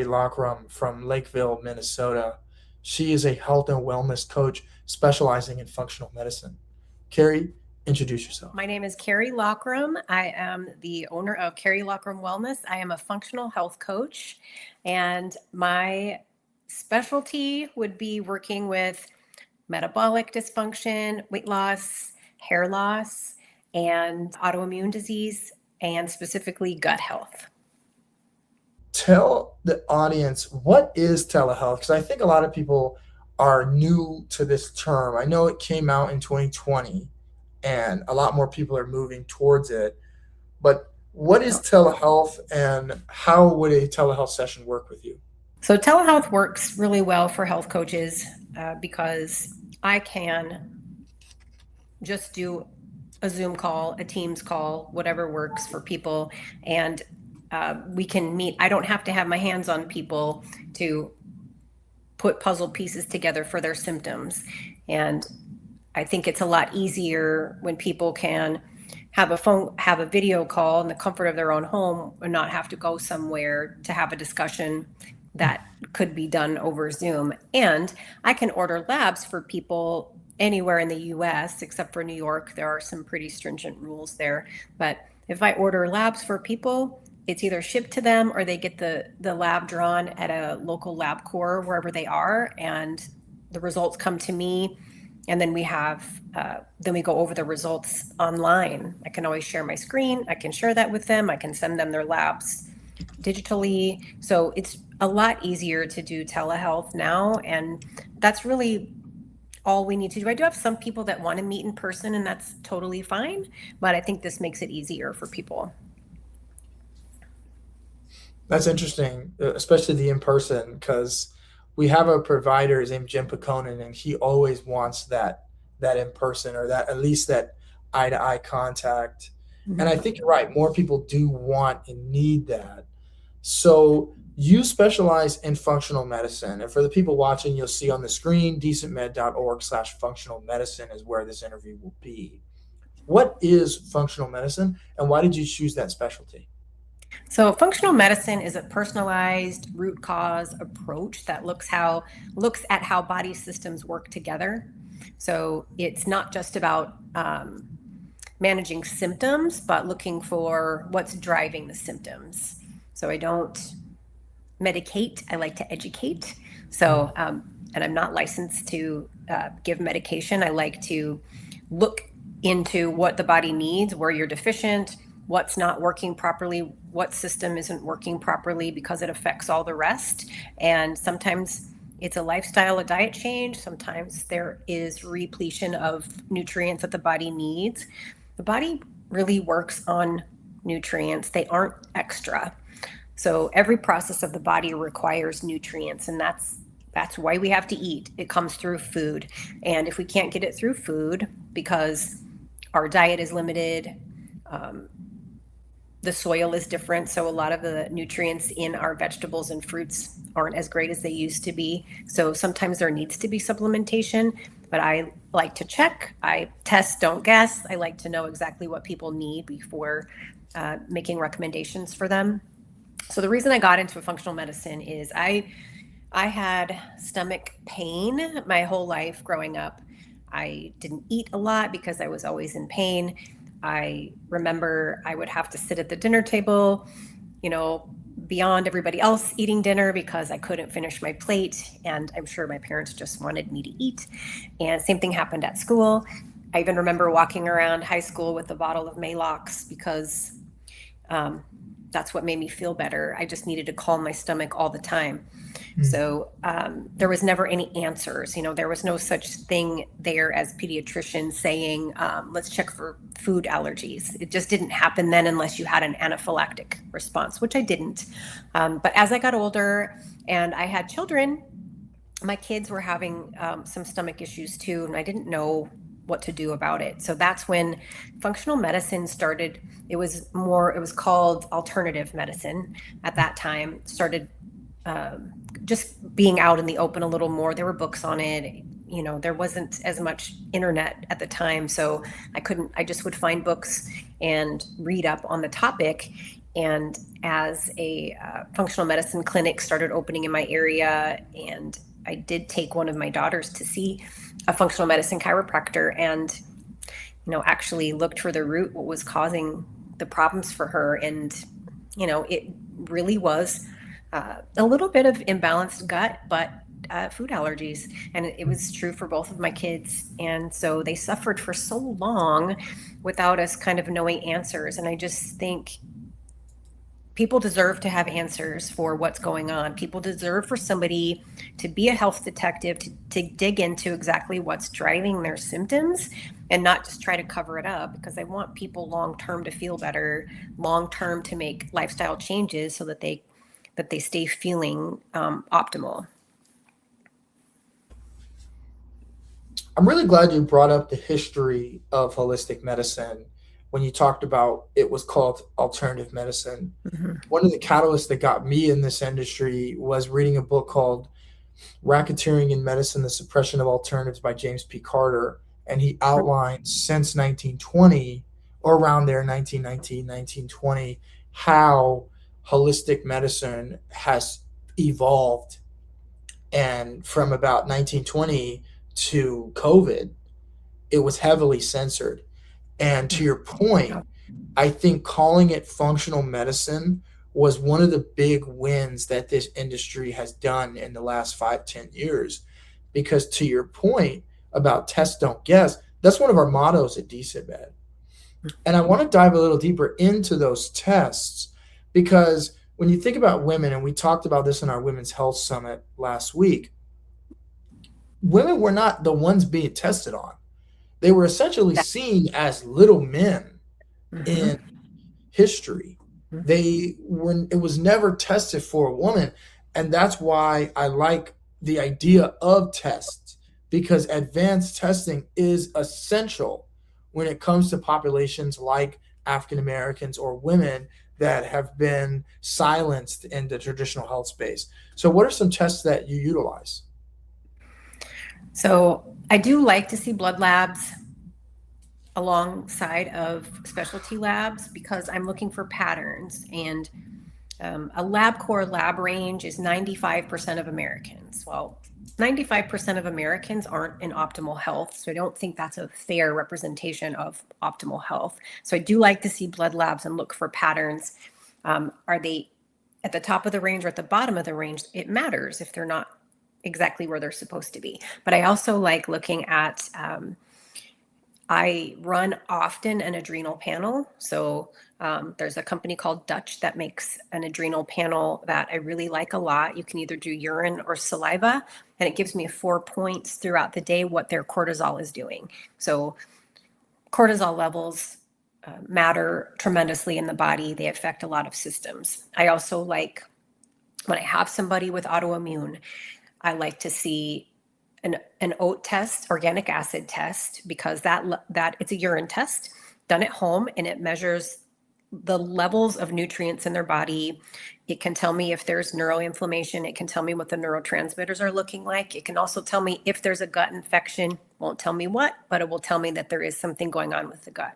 Lockrum from Lakeville, Minnesota. She is a health and wellness coach specializing in functional medicine. Carrie, introduce My yourself. name is Carrie Lockram. I am the owner of Carrie Lockram Wellness. I am a functional health coach, and my specialty would be working with metabolic dysfunction, weight loss, hair loss, and autoimmune disease, and specifically gut health. Tell the audience what is telehealth, because I think a lot of people are new to this term. I know it came out in 2020 and a lot more people are moving towards it, but what is telehealth and how would a telehealth session work with you? So, telehealth works really well for health coaches because I can just do a Zoom call, a Teams call, whatever works for people. And we can meet. I don't have to have my hands on people to put puzzle pieces together for their symptoms. And I think it's a lot easier when people can have a video call in the comfort of their own home and not have to go somewhere to have a discussion that could be done over Zoom. And I can order labs for people anywhere in the US except for New York. There are some pretty stringent rules there. But if I order labs for people, it's either shipped to them or they get the lab drawn at a local lab core wherever they are, and the results come to me. And then we go over the results online. I can always share my screen. I can share that with them. I can send them their labs digitally. So it's a lot easier to do telehealth now. And that's really all we need to do. I do have some people that want to meet in person, and that's totally fine. But I think this makes it easier for people. That's interesting, especially the in person, because we have a provider, his named Jim Piconin, and he always wants that in person, or that at least that eye to eye contact. And I Mhm. think you're right. More people do want and need that. So you specialize in functional medicine. And for the people watching, you'll see on the screen, decentmed.org/functional medicine is where this interview will be. What is functional medicine and why did you choose that specialty? So functional medicine is a personalized root cause approach that looks at how body systems work together. So it's not just about managing symptoms, but looking for what's driving the symptoms. So I don't medicate, I like to educate. So, and I'm not licensed to give medication. I like to look into what the body needs, where you're deficient, what's not working properly, what system isn't working properly because it affects all the rest. And sometimes it's a lifestyle, a diet change. Sometimes there is repletion of nutrients that the body needs. The body really works on nutrients, they aren't extra. So every process of the body requires nutrients, and that's why we have to eat. It comes through food. And if we can't get it through food because our diet is limited, um, the soil is different. So a lot of the nutrients in our vegetables and fruits aren't as great as they used to be. So sometimes there needs to be supplementation, but I like to check. I test, don't guess. I like to know exactly what people need before making recommendations for them. So the reason I got into functional medicine is I had stomach pain my whole life growing up. I didn't eat a lot because I was always in pain. I remember I would have to sit at the dinner table, you know, beyond everybody else eating dinner because I couldn't finish my plate. And I'm sure my parents just wanted me to eat. And same thing happened at school. I even remember walking around high school with a bottle of Malox because um, that's what made me feel better. I just needed to calm my stomach all the time. So there was never any answers. You know, there was no such thing there as pediatricians saying, let's check for food allergies. It just didn't happen then unless you had an anaphylactic response, which I didn't. But as I got older and I had children, my kids were having some stomach issues too, and I didn't know what to do about it. So that's when functional medicine started. It was called alternative medicine at that time, started just being out in the open a little more. There were books on it. You know, there wasn't as much internet at the time. So I just would find books and read up on the topic. And as a functional medicine clinic started opening in my area, and I did take one of my daughters to see a functional medicine chiropractor, and actually looked for the root, what was causing the problems for her. And it really was a little bit of imbalanced gut, but food allergies. And it was true for both of my kids. And so they suffered for so long without us kind of knowing answers. And I just think people deserve to have answers for what's going on. People deserve for somebody to be a health detective, to dig into exactly what's driving their symptoms and not just try to cover it up, because I want people long-term to feel better, long-term to make lifestyle changes so that they stay feeling optimal. I'm really glad you brought up the history of holistic medicine when you talked about it was called alternative medicine. Mm-hmm. One of the catalysts that got me in this industry was reading a book called Racketeering in Medicine: The Suppression of Alternatives by James P. Carter. And he outlined since 1920, or around there, 1919, 1920, how holistic medicine has evolved. And from about 1920 to COVID, it was heavily censored. And to your point, I think calling it functional medicine was one of the big wins that this industry has done in the last 5-10 years. Because to your point about test, don't guess, that's one of our mottos at DecentMed. And I want to dive a little deeper into those tests, because when you think about women, and we talked about this in our Women's Health Summit last week, women were not the ones being tested on. They were essentially seen as little men in history. It was never tested for a woman. And that's why I like the idea of tests, because advanced testing is essential when it comes to populations like African Americans or women that have been silenced in the traditional health space. So what are some tests that you utilize? So I do like to see blood labs alongside of specialty labs, because I'm looking for patterns. And a LabCorp lab range is 95% of Americans. Well, 95% of Americans aren't in optimal health, so I don't think that's a fair representation of optimal health. So I do like to see blood labs and look for patterns. Are they at the top of the range or at the bottom of the range? It matters if they're not exactly where they're supposed to be. But I also like looking at I run often an adrenal panel. So there's a company called Dutch that makes an adrenal panel that I really like a lot. You can either do urine or saliva, and it gives me 4 points throughout the day what their cortisol is doing. So cortisol levels matter tremendously in the body. They affect a lot of systems. I also like, when I have somebody with autoimmune, I like to see an OAT test, organic acid test, because that it's a urine test done at home, and it measures the levels of nutrients in their body. It can tell me if there's neuroinflammation. It can tell me what the neurotransmitters are looking like. It can also tell me if there's a gut infection. Won't tell me what, but it will tell me that there is something going on with the gut.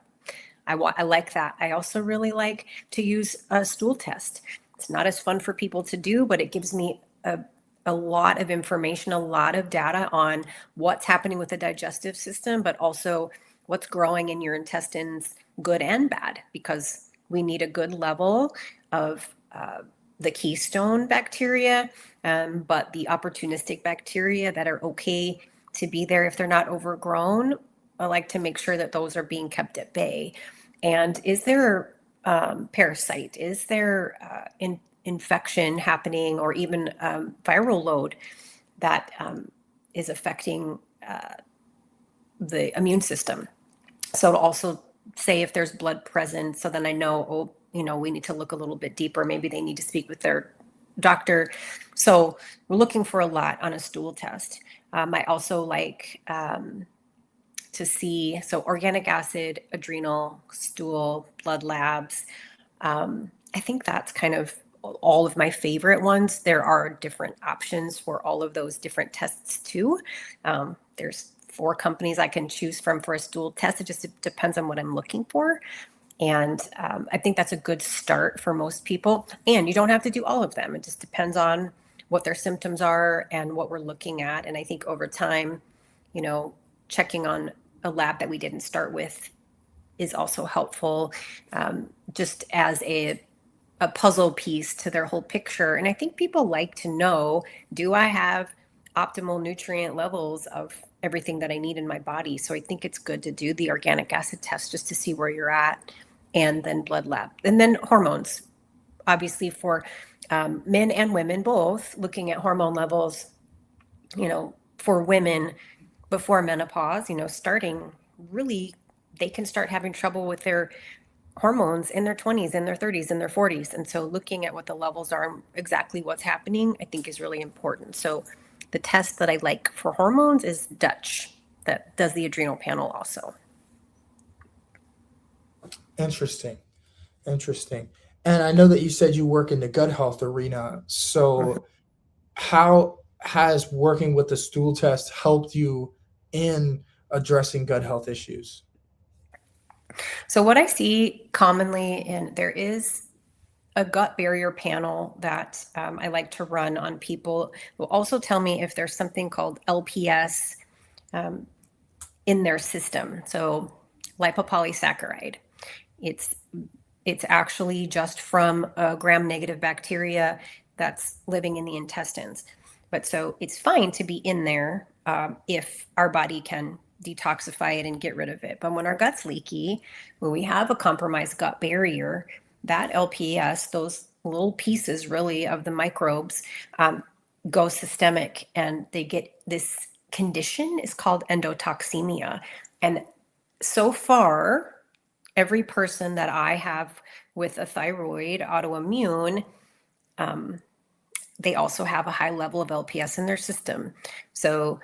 I like that. I also really like to use a stool test. It's not as fun for people to do, but it gives me a lot of information, a lot of data on what's happening with the digestive system, but also what's growing in your intestines, good and bad, because we need a good level of the keystone bacteria, but the opportunistic bacteria that are okay to be there if they're not overgrown, I like to make sure that those are being kept at bay. And is there parasite? Is there infection happening, or even viral load that is affecting the immune system? So to also say if there's blood present, so then I know, we need to look a little bit deeper. Maybe they need to speak with their doctor. So we're looking for a lot on a stool test. I also like to see, so organic acid, adrenal, stool, blood labs. I think that's kind of all of my favorite ones. There are different options for all of those different tests too. There's 4 companies I can choose from for a stool test. It just depends on what I'm looking for. And I think that's a good start for most people. And you don't have to do all of them. It just depends on what their symptoms are and what we're looking at. And I think over time, you know, checking on a lab that we didn't start with is also helpful, just as a puzzle piece to their whole picture. And I think people like to know, do I have optimal nutrient levels of everything that I need in my body? So I think it's good to do the organic acid test just to see where you're at, and then blood lab, and then hormones, obviously for men and women both, looking at hormone levels, you know, for women before menopause, you know, starting really, they can start having trouble with their hormones in their 20s, in their 30s, in their 40s. And so looking at what the levels are, exactly what's happening, I think is really important. So the test that I like for hormones is Dutch, that does the adrenal panel also. Interesting. Interesting. And I know that you said you work in the gut health arena. So how has working with the stool test helped you in addressing gut health issues? So what I see commonly, and there is a gut barrier panel that I like to run on people, will also tell me if there's something called LPS um, in their system. So lipopolysaccharide. It's it's actually just from a gram-negative bacteria that's living in the intestines. But so it's fine to be in there if our body can detoxify it and get rid of it. But when our gut's leaky, when we have a compromised gut barrier, that LPS, those little pieces really of the microbes, go systemic, and they get this condition is called endotoxemia. And so far, every person that I have with a thyroid autoimmune, they also have a high level of LPS in their system. So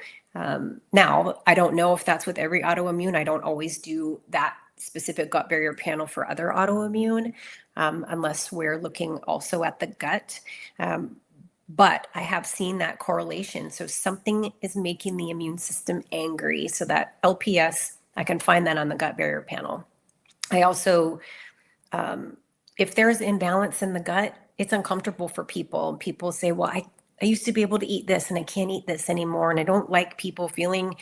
now I don't know if that's with every autoimmune. I don't always do that specific gut barrier panel for other autoimmune, unless we're looking also at the gut. But I have seen that correlation. So something is making the immune system angry. So that LPS, I can find that on the gut barrier panel. I also, if there's imbalance in the gut, it's uncomfortable for people. People say, well, I used to be able to eat this and I can't eat this anymore. And I don't like people feeling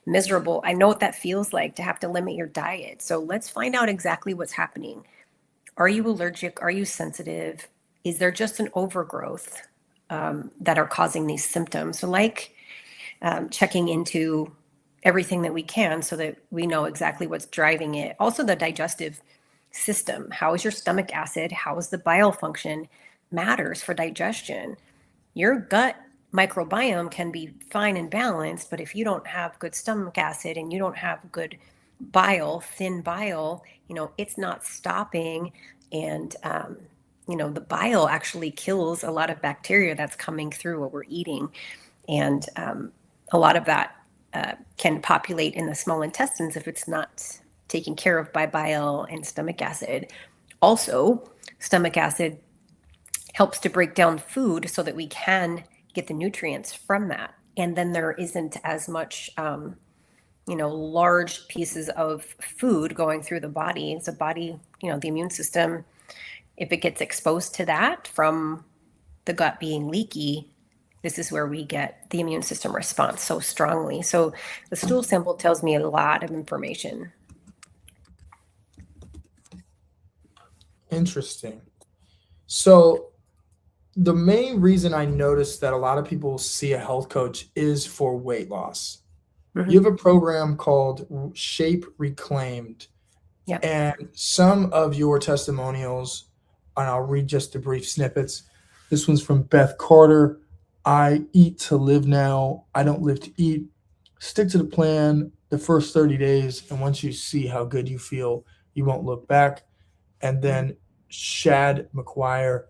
miserable. I know what that feels like to have to limit your diet. So let's find out exactly what's happening. Are you allergic? Are you sensitive? Is there just an overgrowth that are causing these symptoms? So like checking into everything that we can so that we know exactly what's driving it. Also the digestive system. How is your stomach acid? How is the bile function? Matters for digestion. Your gut microbiome can be fine and balanced, but if you don't have good stomach acid and you don't have good bile, thin bile, you know, it's not stopping. And, you know, the bile actually kills a lot of bacteria that's coming through what we're eating. And a lot of that can populate in the small intestines if it's not taken care of by bile and stomach acid. Also, stomach acid helps to break down food so that we can get the nutrients from that. And then there isn't as much, you know, large pieces of food going through the body. It's a body, you know, the immune system, if it gets exposed to that from the gut being leaky, this is where we get the immune system response so strongly. So the stool sample tells me a lot of information. Interesting. So the main reason I noticed that a lot of people see a health coach is for weight loss. You Mm-hmm. have a program called Shape Reclaimed, Yeah. and some of your testimonials, and I'll read just the brief snippets. This one's from Beth Carter. I eat to live now. I don't live to eat. Stick to the plan the first 30 days, and once you see how good you feel, you won't look back. And then Shad McGuire,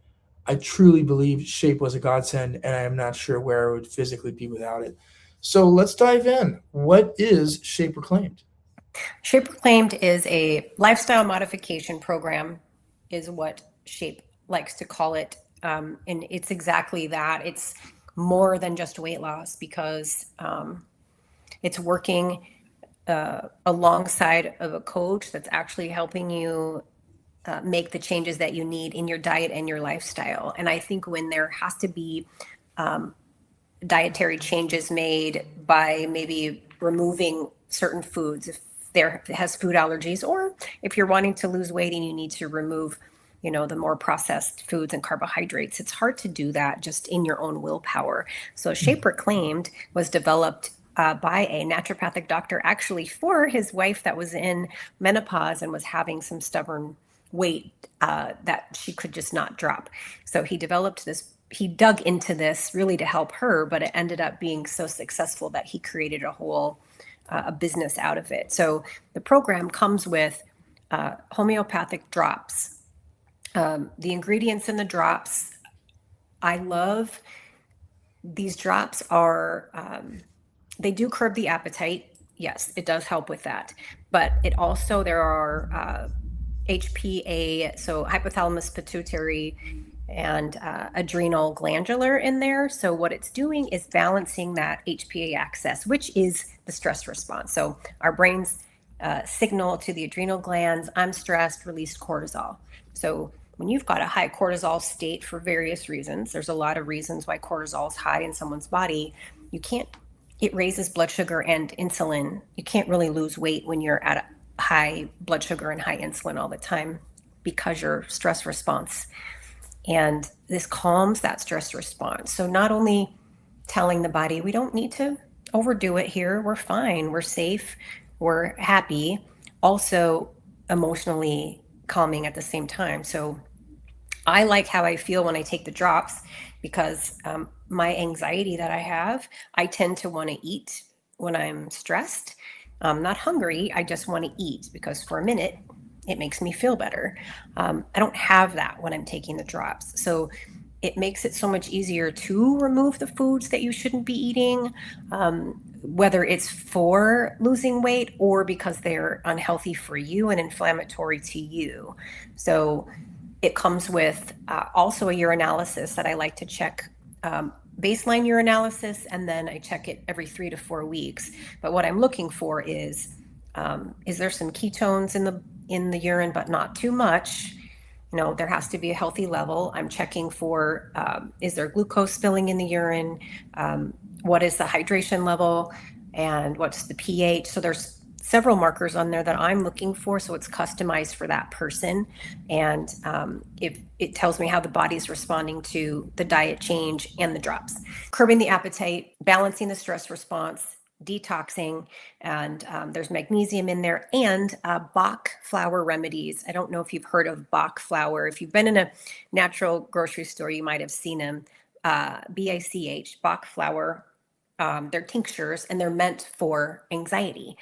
I truly believe Shape was a godsend, and I am not sure where I would physically be without it. So let's dive in. What is Shape Reclaimed? Shape Reclaimed is a lifestyle modification program, is what Shape likes to call it. And it's exactly that. It's more than just weight loss because it's working alongside of a coach that's actually helping you make the changes that you need in your diet and your lifestyle. And I think when there has to be dietary changes made by maybe removing certain foods, if there has food allergies, or if you're wanting to lose weight and you need to remove, the more processed foods and carbohydrates, it's hard to do that just in your own willpower. So Shape Reclaimed was developed by a naturopathic doctor, actually for his wife that was in menopause and was having some stubborn weight that she could just not drop. So he developed this. He dug into this really to help her, but it ended up being so successful that he created a whole a business out of it. So the program comes with homeopathic drops. The ingredients in the drops, I love. These drops are, they do curb the appetite. Yes, it does help with that. But it also, there are HPA, so hypothalamus pituitary and adrenal glandular in there. So what it's doing is balancing that HPA axis, which is the stress response. So our brains signal to the adrenal glands, I'm stressed, release cortisol. So when you've got a high cortisol state for various reasons, there's a lot of reasons why cortisol is high in someone's body. It raises blood sugar and insulin. You can't really lose weight when you're at a high blood sugar and high insulin all the time because your stress response. And this calms that stress response. So not only telling the body, we don't need to overdo it here, we're fine, we're safe, we're happy, also emotionally calming at the same time. So I like how I feel when I take the drops because my anxiety that I have, I tend to want to eat when I'm stressed. I'm not hungry, I just want to eat because for a minute, it makes me feel better. I don't have that when I'm taking the drops. So it makes it so much easier to remove the foods that you shouldn't be eating, whether it's for losing weight or because they're unhealthy for you and inflammatory to you. So it comes with also a urinalysis that I like to check, baseline urinalysis, and then I check it every 3 to 4 weeks. But what I'm looking for is there some ketones in the urine, but not too much? There has to be a healthy level. I'm checking for, is there glucose spilling in the urine? What is the hydration level? And what's the pH? So there's several markers on there that I'm looking for. So it's customized for that person. And it tells me how the body's responding to the diet change and the drops. Curbing the appetite, balancing the stress response, detoxing, and there's magnesium in there, and Bach flower remedies. I don't know if you've heard of Bach flower. If you've been in a natural grocery store, you might have seen them. BACH, Bach flower. They're tinctures and they're meant for anxiety.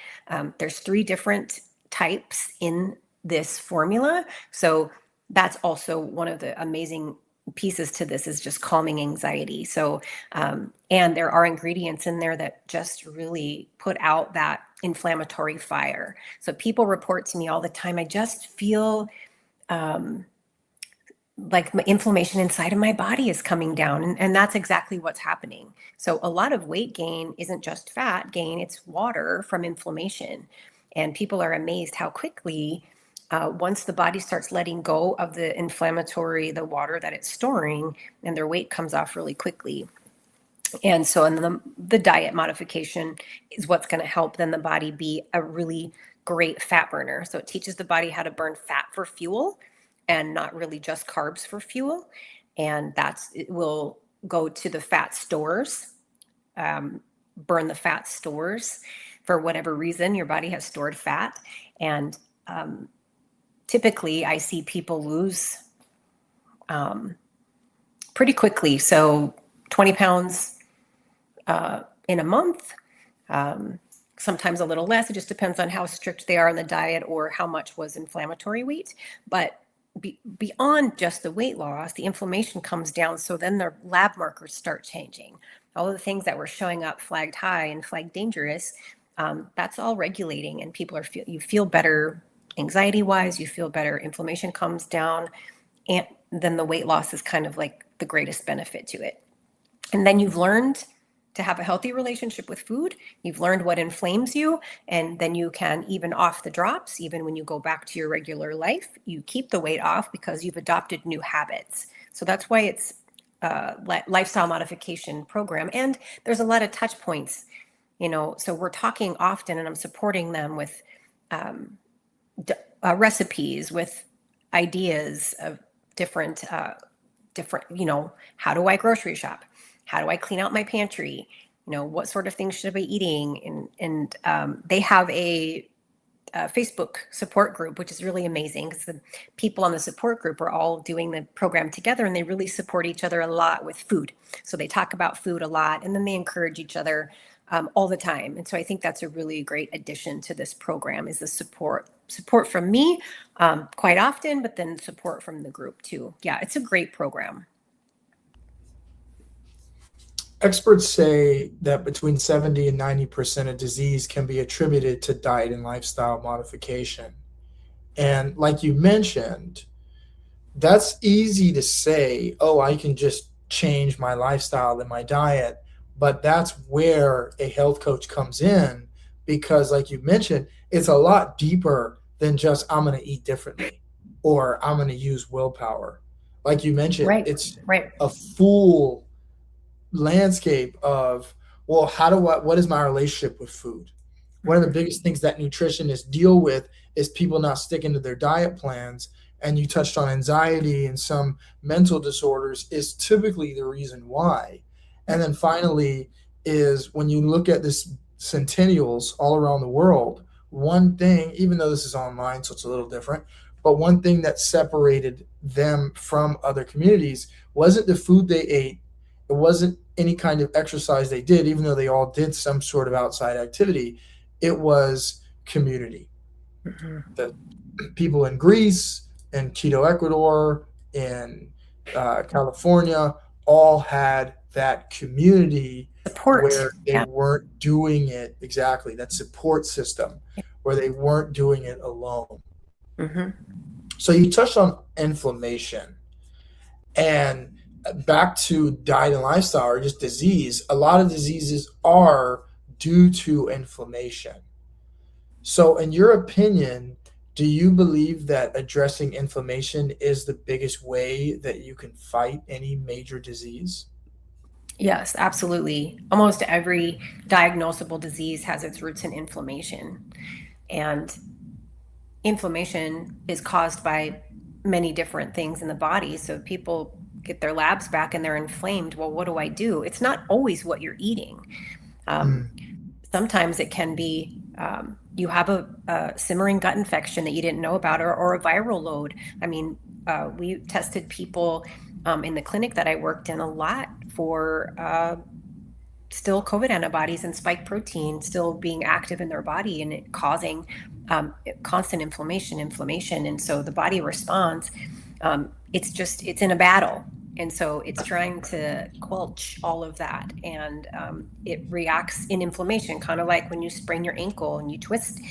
There's 3 different types in this formula. So that's also one of the amazing pieces to this, is just calming anxiety. So, and there are ingredients in there that just really put out that inflammatory fire. So people report to me all the time, I just feel like my inflammation inside of my body is coming down. And that's exactly what's happening. So a lot of weight gain isn't just fat gain, it's water from inflammation. And people are amazed how quickly, once the body starts letting go of the the water that it's storing, and their weight comes off really quickly. And so the diet modification is what's going to help then the body be a really great fat burner. So it teaches the body how to burn fat for fuel and not really just carbs for fuel. And it will go to the fat stores, burn the fat stores. For whatever reason, your body has stored fat. And typically I see people lose pretty quickly. So 20 pounds in a month, sometimes a little less. It just depends on how strict they are on the diet or how much was inflammatory weight. But beyond just the weight loss, the inflammation comes down. So then their lab markers start changing. All of the things that were showing up flagged high and flagged dangerous, that's all regulating, and you feel better anxiety wise, you feel better, inflammation comes down, and then the weight loss is kind of like the greatest benefit to it. And then you've learned to have a healthy relationship with food. You've learned what inflames you, and then you can even off the drops. Even when you go back to your regular life, you keep the weight off because you've adopted new habits. So that's why it's a lifestyle modification program. And there's a lot of touch points, so we're talking often, and I'm supporting them with recipes, with ideas of different, how do I grocery shop? How do I clean out my pantry? What sort of things should I be eating? And they have a Facebook support group, which is really amazing because the people on the support group are all doing the program together, and they really support each other a lot with food. So they talk about food a lot, and then they encourage each other all the time. And so I think that's a really great addition to this program, is the support from me quite often, but then support from the group too. Yeah, it's a great program. Experts say that between 70 and 90% of disease can be attributed to diet and lifestyle modification. And like you mentioned, that's easy to say, oh, I can just change my lifestyle and my diet. But that's where a health coach comes in, because like you mentioned, it's a lot deeper than just I'm going to eat differently or I'm going to use willpower. Like you mentioned, Right, it's right. a full landscape of, well, what is my relationship with food? One of the biggest things that nutritionists deal with is people not sticking to their diet plans. And you touched on anxiety and some mental disorders is typically the reason why. And then finally is when you look at this centennials all around the world, one thing, even though this is online, so it's a little different, but one thing that separated them from other communities wasn't the food they ate. It wasn't any kind of exercise they did, even though they all did some sort of outside activity. It was community. The people in Greece, in Quito, Ecuador, in California, all had that community Support. where they weren't doing it exactly, that support system, where they weren't doing it alone. So you touched on inflammation, and back to diet and lifestyle or just disease. A lot of diseases are due to inflammation. So in your opinion, do you believe that addressing inflammation is the biggest way that you can fight any major disease? Yes, absolutely. Almost every diagnosable disease has its roots in inflammation. And inflammation is caused by many different things in the body. So people get their labs back and they're inflamed. Well, what do I do? It's not always what you're eating. Sometimes it can be you have a simmering gut infection that you didn't know about, or a viral load. I mean, we tested people in the clinic that I worked in a lot for still COVID antibodies and spike protein still being active in their body, and it causing constant inflammation. And so the body responds. It's in a battle. And so it's trying to quelch all of that. And it reacts in inflammation, kind of like when you sprain your ankle and you twist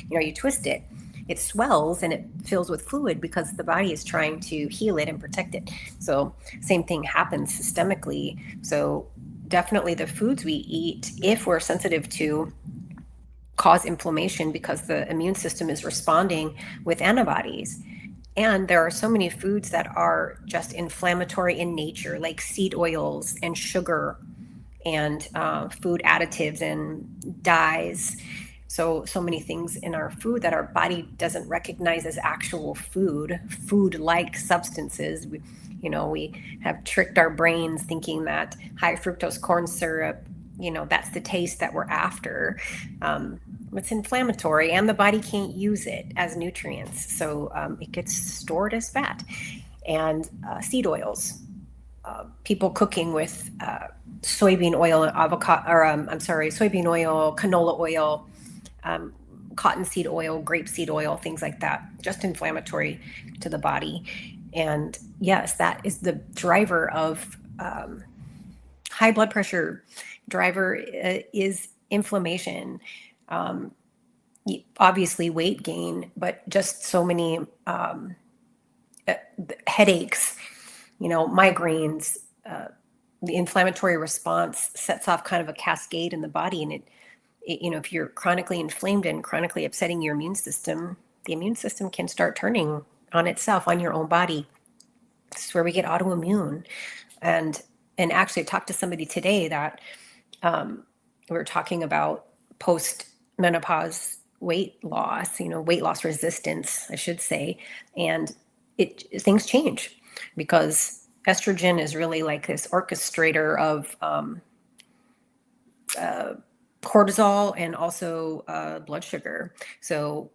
it. It swells and it fills with fluid because the body is trying to heal it and protect it. So same thing happens systemically. So definitely the foods we eat, if we're sensitive to, cause inflammation because the immune system is responding with antibodies. And there are so many foods that are just inflammatory in nature, like seed oils and sugar and food additives and dyes. So many things in our food that our body doesn't recognize as actual food-like substances. We have tricked our brains thinking that high fructose corn syrup, that's the taste that we're after. It's inflammatory, and the body can't use it as nutrients. So it gets stored as fat. And seed oils. People cooking with soybean oil, soybean oil, canola oil, cottonseed oil, grapeseed oil, things like that, just inflammatory to the body. And yes, that is the driver of high blood pressure. Driver is inflammation. Obviously weight gain, but just so many headaches, migraines, the inflammatory response sets off kind of a cascade in the body, and if you're chronically inflamed and chronically upsetting your immune system, the immune system can start turning on itself, on your own body. This is where we get autoimmune. And actually, I talked to somebody today that we were talking about post menopause weight loss, weight loss resistance, I should say, and things change because estrogen is really like this orchestrator of cortisol and also blood sugar. So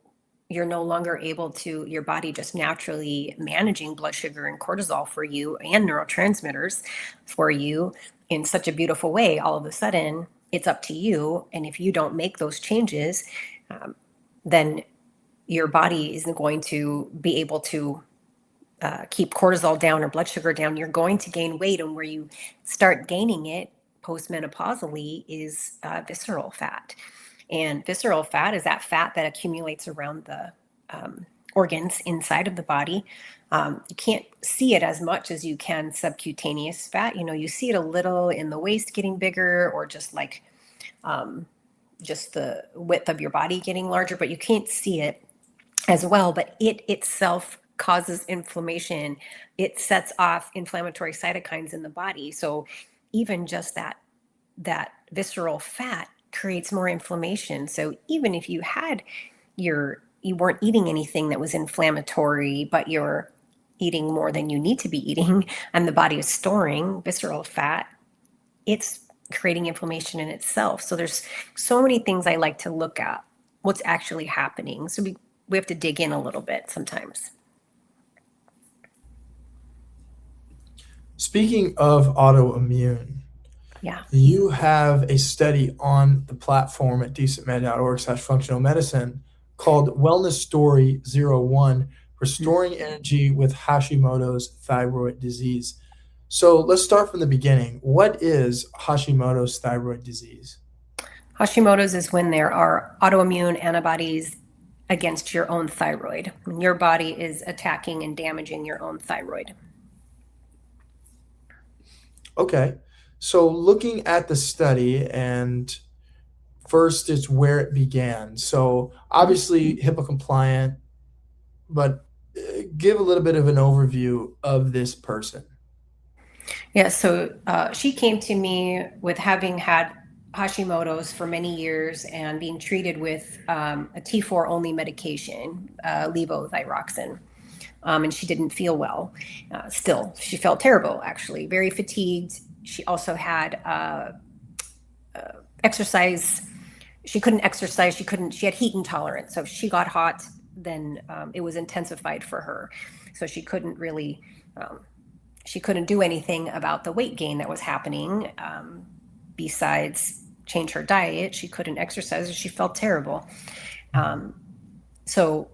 you're no longer able to, your body just naturally managing blood sugar and cortisol for you and neurotransmitters for you in such a beautiful way. All of a sudden, it's up to you. And if you don't make those changes, then your body isn't going to be able to keep cortisol down or blood sugar down. You're going to gain weight, and where you start gaining it postmenopausally is visceral fat. And visceral fat is that fat that accumulates around the organs inside of the body. You can't see it as much as you can subcutaneous fat. You see it a little in the waist getting bigger, or just like just the width of your body getting larger, but you can't see it as well. But it itself causes inflammation. It sets off inflammatory cytokines in the body. So even just that visceral fat creates more inflammation. So even if you weren't eating anything that was inflammatory, but you're eating more than you need to be eating, and the body is storing visceral fat, it's creating inflammation in itself. So there's so many things I like to look at what's actually happening. So we have to dig in a little bit sometimes. Speaking of autoimmune, yeah, you have a study on the platform at DecentMed.org/functional medicine called Wellness Story 01, Restoring Energy with Hashimoto's Thyroid Disease. So let's start from the beginning. What is Hashimoto's thyroid disease? Hashimoto's is when there are autoimmune antibodies against your own thyroid. When your body is attacking and damaging your own thyroid. Okay. So looking at the study, and first it's where it began. So obviously HIPAA compliant, but give a little bit of an overview of this person. Yeah, so she came to me with having had Hashimoto's for many years and being treated with a T4 only medication, levothyroxine. And she didn't feel well. Still, she felt terrible, actually, very fatigued. She also had exercise. She couldn't exercise. She had heat intolerance. So if she got hot, then it was intensified for her. So she couldn't really, she couldn't do anything about the weight gain that was happening. Besides change her diet, she couldn't exercise. She felt terrible. So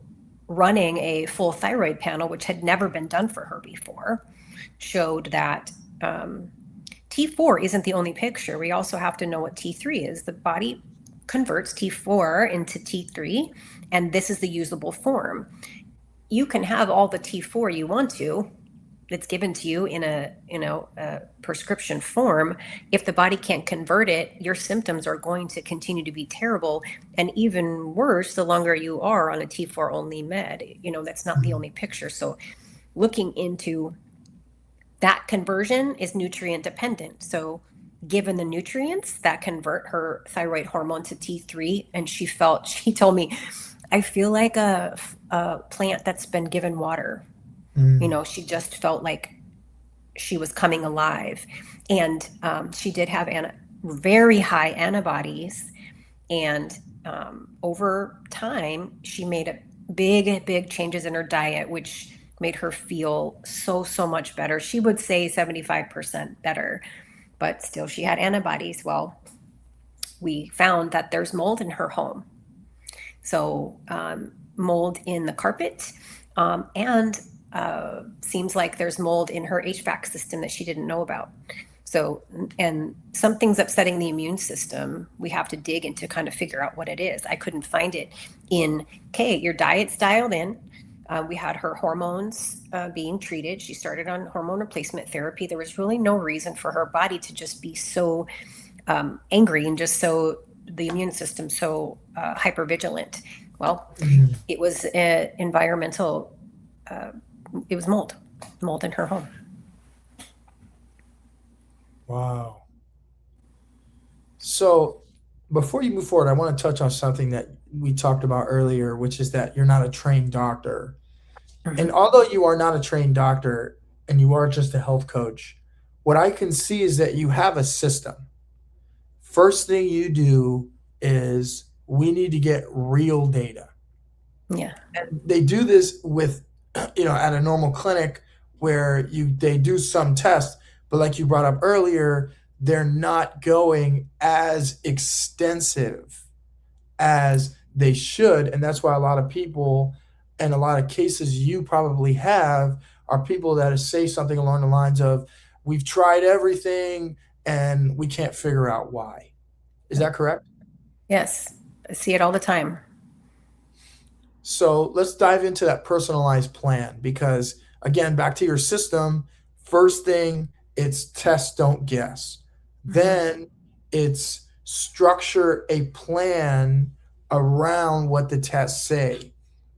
running a full thyroid panel, which had never been done for her before, showed that T4 isn't the only picture. We also have to know what T3 is. The body converts T4 into T3, and this is the usable form. You can have all the T4 you want to. It's given to you in a prescription form. If the body can't convert it, your symptoms are going to continue to be terrible, and even worse the longer you are on a T4 only med. That's not the only picture. So looking into that conversion is nutrient dependent. So given the nutrients that convert her thyroid hormone to T3, and she told me, I feel like a plant that's been given water. She just felt like she was coming alive. And she did have very high antibodies. And over time, she made big changes in her diet, which made her feel so much better. She would say 75% better, but still she had antibodies. Well, we found that there's mold in her home. So mold in the carpet, and seems like there's mold in her HVAC system that she didn't know about. So, and something's upsetting the immune system. We have to dig in to kind of figure out what it is. I couldn't find it in, okay, your diet's dialed in. We had her hormones being treated. She started on hormone replacement therapy. There was really no reason for her body to just be so angry and just so the immune system so hypervigilant. Well, Mhm. it was environmental. It was mold in her home. Wow. So before you move forward, I want to touch on something that we talked about earlier, which is that you're not a trained doctor. And Mm-hmm. although you are not a trained doctor and you are just a health coach, what I can see is that you have a system. First thing you do is we need to get real data. Yeah. And they do this with, at a normal clinic where they do some tests, but like you brought up earlier, they're not going as extensive as they should. And that's why a lot of people, and a lot of cases you probably have, are people that say something along the lines of, we've tried everything and we can't figure out why. Is that correct? Yes. I see it all the time. So let's dive into that personalized plan because, again, back to your system, first thing, it's test, don't guess. Mm-hmm. Then it's structure a plan around what the tests say.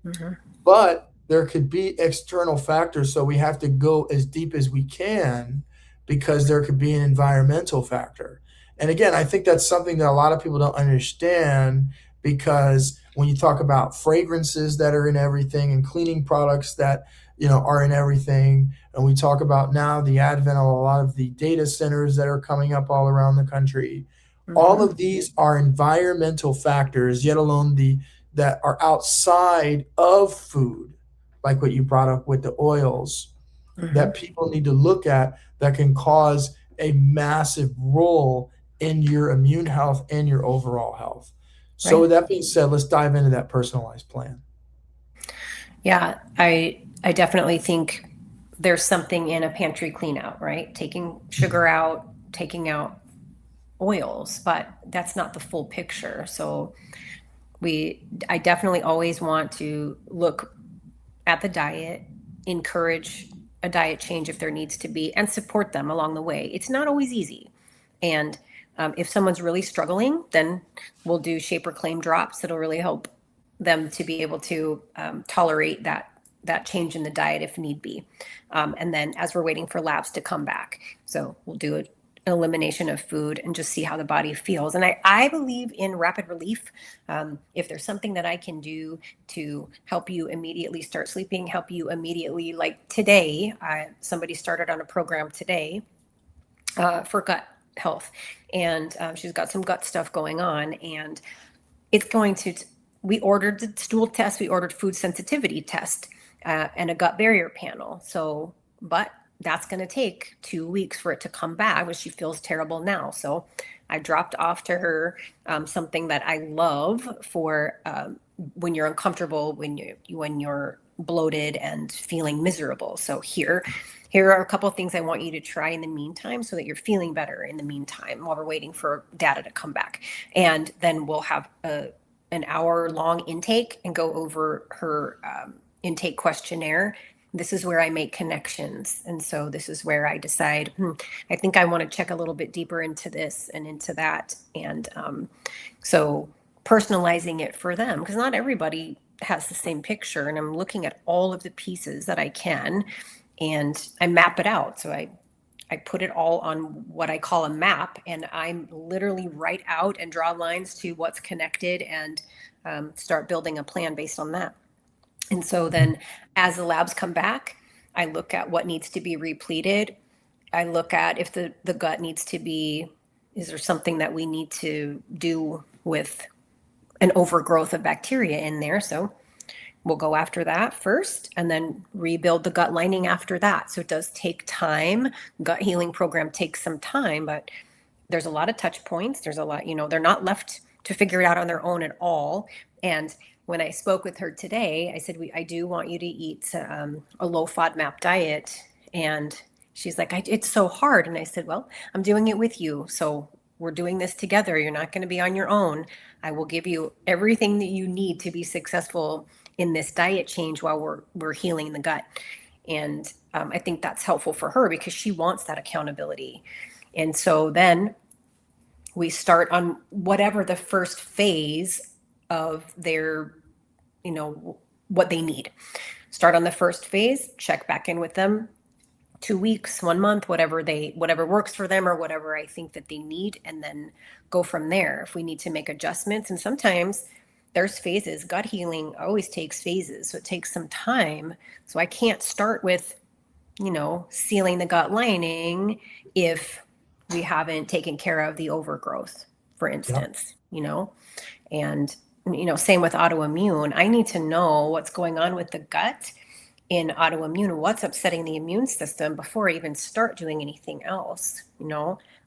Mm-hmm. But there could be external factors, so we have to go as deep as we can because there could be an environmental factor. And again, I think that's something that a lot of people don't understand because when you talk about fragrances that are in everything and cleaning products that are in everything, and we talk about now the advent of a lot of the data centers that are coming up all around the country, all Mm-hmm. of these are environmental factors, yet alone the that are outside of food, like what you brought up with the oils, Mm-hmm. that people need to look at that can cause a massive role in your immune health and your overall health. So, Right. with that being said, let's dive into that personalized plan. Yeah. I definitely think there's something in a pantry clean out, right? Taking sugar out, taking out oils, but that's not the full picture. So I definitely always want to look at the diet, encourage a diet change if there needs to be, and support them along the way. It's not always easy. And if someone's really struggling, then we'll do shape or claim drops that'll really help them to be able to tolerate that change in the diet if need be. And then as we're waiting for labs to come back, so we'll do an elimination of food and just see how the body feels. And I believe in rapid relief. If there's something that I can do to help you immediately start sleeping, help you immediately, like today, somebody started on a program today for gut health, and she's got some gut stuff going on, and it's going to. We ordered the stool test, we ordered food sensitivity test, and a gut barrier panel. So, but that's going to take 2 weeks for it to come back, but she feels terrible now. So, I dropped off to her something that I love for when you're uncomfortable, when you're bloated and feeling miserable. So here are a couple of things I want you to try in the meantime so that you're feeling better in the meantime while we're waiting for data to come back. And then we'll have an hour long intake and go over her intake questionnaire. This is where I make connections. And so this is where I decide, I think I want to check a little bit deeper into this and into that. And so personalizing it for them, because not everybody has the same picture. And I'm looking at all of the pieces that I can, and I map it out. So I put it all on what I call a map, and I'm literally write out and draw lines to what's connected and start building a plan based on that. And so then as the labs come back, I look at what needs to be repleted. I look at if the gut needs to be, is there something that we need to do with an overgrowth of bacteria in there? So we'll go after that first and then rebuild the gut lining after that. So it does take time. Gut healing program takes some time, but there's a lot of touch points. There's a lot, they're not left to figure it out on their own at all. And when I spoke with her today, I said, I do want you to eat a low FODMAP diet. And she's like, it's so hard. And I said, well, I'm doing it with you. So we're doing this together. You're not going to be on your own. I will give you everything that you need to be successful in this diet change while we're healing the gut. And I think that's helpful for her because she wants that accountability. And so then we start on whatever the first phase of their, what they need. Start on the first phase, check back in with them 2 weeks, 1 month, whatever works for them or whatever I think that they need, and then go from there. If we need to make adjustments, and sometimes there's phases. Gut healing always takes phases, so it takes some time. So I can't start with, sealing the gut lining if we haven't taken care of the overgrowth, for instance, and same with autoimmune. I need to know what's going on with the gut in autoimmune, what's upsetting the immune system before I even start doing anything else.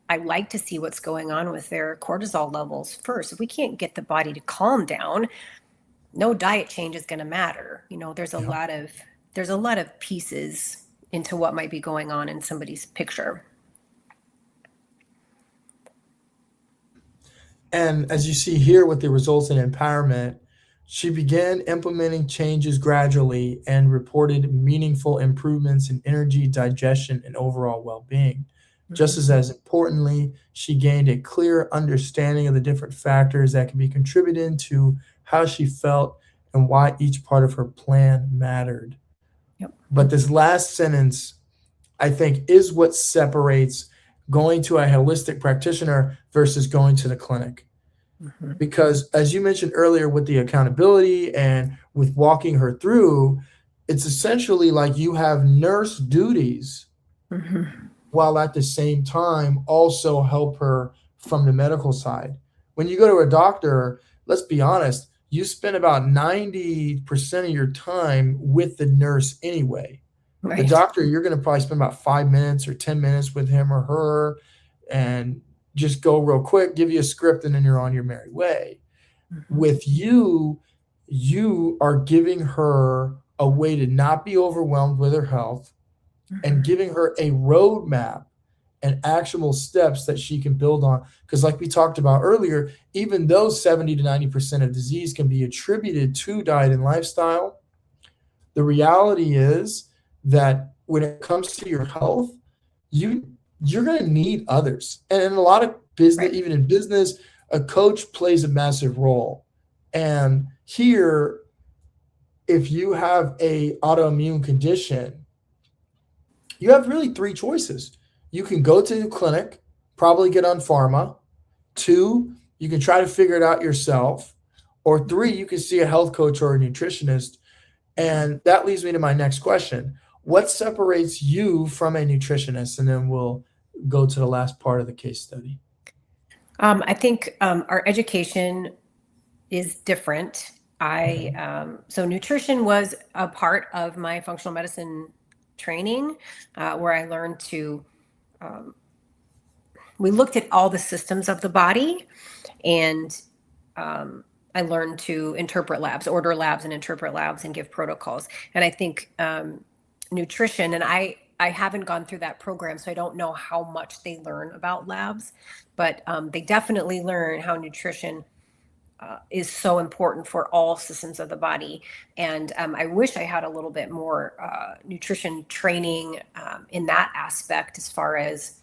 I like to see what's going on with their cortisol levels first. If we can't get the body to calm down, no diet change is going to matter. There's a lot of pieces into what might be going on in somebody's picture. And as you see here with the results in empowerment, she began implementing changes gradually and reported meaningful improvements in energy, digestion, and overall well-being. Just as importantly, she gained a clear understanding of the different factors that can be contributed to how she felt and why each part of her plan mattered. Yep. But this last sentence, I think, is what separates going to a holistic practitioner versus going to the clinic. Because as you mentioned earlier with the accountability and with walking her through, it's essentially like you have nurse duties while at the same time also help her from the medical side. When you go to a doctor, let's be honest, you spend about 90% of your time with the nurse anyway. Right. The doctor, you're going to probably spend about 5 minutes or 10 minutes with him or her and just go real quick, give you a script, and then you're on your merry way. With you are giving her a way to not be overwhelmed with her health and giving her a roadmap and actionable steps that she can build on. Because like we talked about earlier, even though 70 to 90% of disease can be attributed to diet and lifestyle, the reality is that when it comes to your health, you're going to need others. And in a lot of business, even in business, a coach plays a massive role. And here, if you have a autoimmune condition, you have really 3 choices. You can go to the clinic, probably get on pharma. 2, you can try to figure it out yourself. Or 3, you can see a health coach or a nutritionist. And that leads me to my next question. What separates you from a nutritionist? And then we'll go to the last part of the case study. I think our education is different. So nutrition was a part of my functional medicine training, where I learned to, we looked at all the systems of the body, and I learned to interpret labs, order labs and interpret labs and give protocols. And I think nutrition, and I haven't gone through that program, so I don't know how much they learn about labs, but they definitely learn how nutrition is so important for all systems of the body. And I wish I had a little bit more nutrition training in that aspect, as far as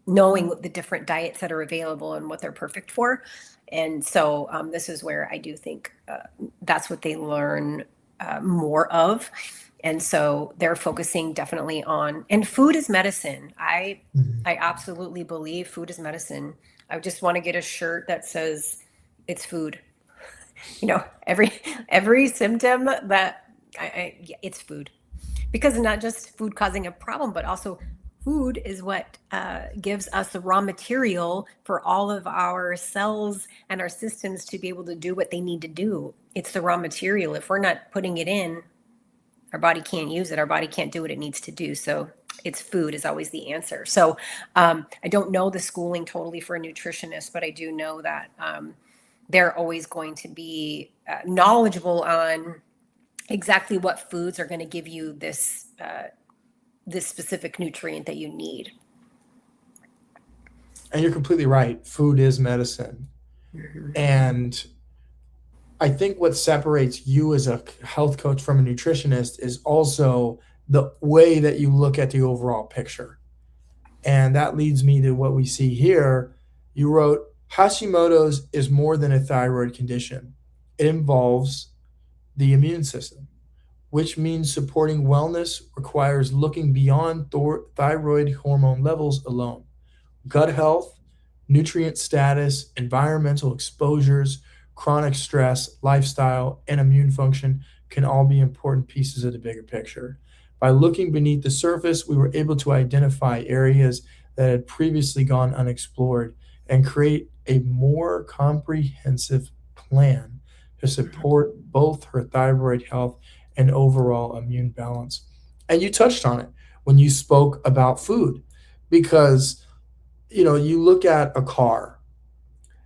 knowing the different diets that are available and what they're perfect for. And so this is where I do think that's what they learn more of. And so they're focusing definitely on, and food is medicine. I absolutely believe food is medicine. I just want to get a shirt that says it's food. Every symptom that it's food, because not just food causing a problem, but also food is what gives us the raw material for all of our cells and our systems to be able to do what they need to do. It's the raw material. If we're not putting it in, our body can't use it. Our body can't do what it needs to do. So it's food is always the answer. So I don't know the schooling totally for a nutritionist, but I do know that they're always going to be knowledgeable on exactly what foods are going to give you this specific nutrient that you need. And you're completely right. Food is medicine. And I think what separates you as a health coach from a nutritionist is also the way that you look at the overall picture. And that leads me to what we see here. You wrote Hashimoto's is more than a thyroid condition, it involves the immune system, which means supporting wellness requires looking beyond thyroid hormone levels alone. Gut health, nutrient status, environmental exposures, chronic stress, lifestyle, and immune function can all be important pieces of the bigger picture. By looking beneath the surface, we were able to identify areas that had previously gone unexplored and create a more comprehensive plan to support both her thyroid health and overall immune balance. And you touched on it when you spoke about food, because you look at a car.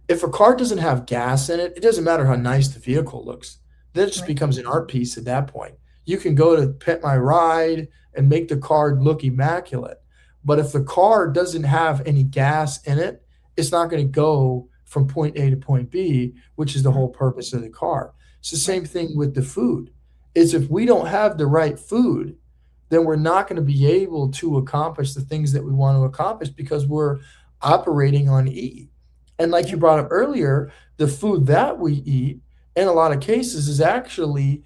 If a car doesn't have gas in it, it doesn't matter how nice the vehicle looks. Then it just Right. becomes an art piece at that point. You can go to Pet My Ride and make the car look immaculate. But if the car doesn't have any gas in it, it's not going to go from point A to point B, which is the Mhm. whole purpose of the car. It's the Right. same thing with the food. Is if we don't have the right food, then we're not going to be able to accomplish the things that we want to accomplish because we're operating on E. And like you Yep. brought up earlier, the food that we eat in a lot of cases is actually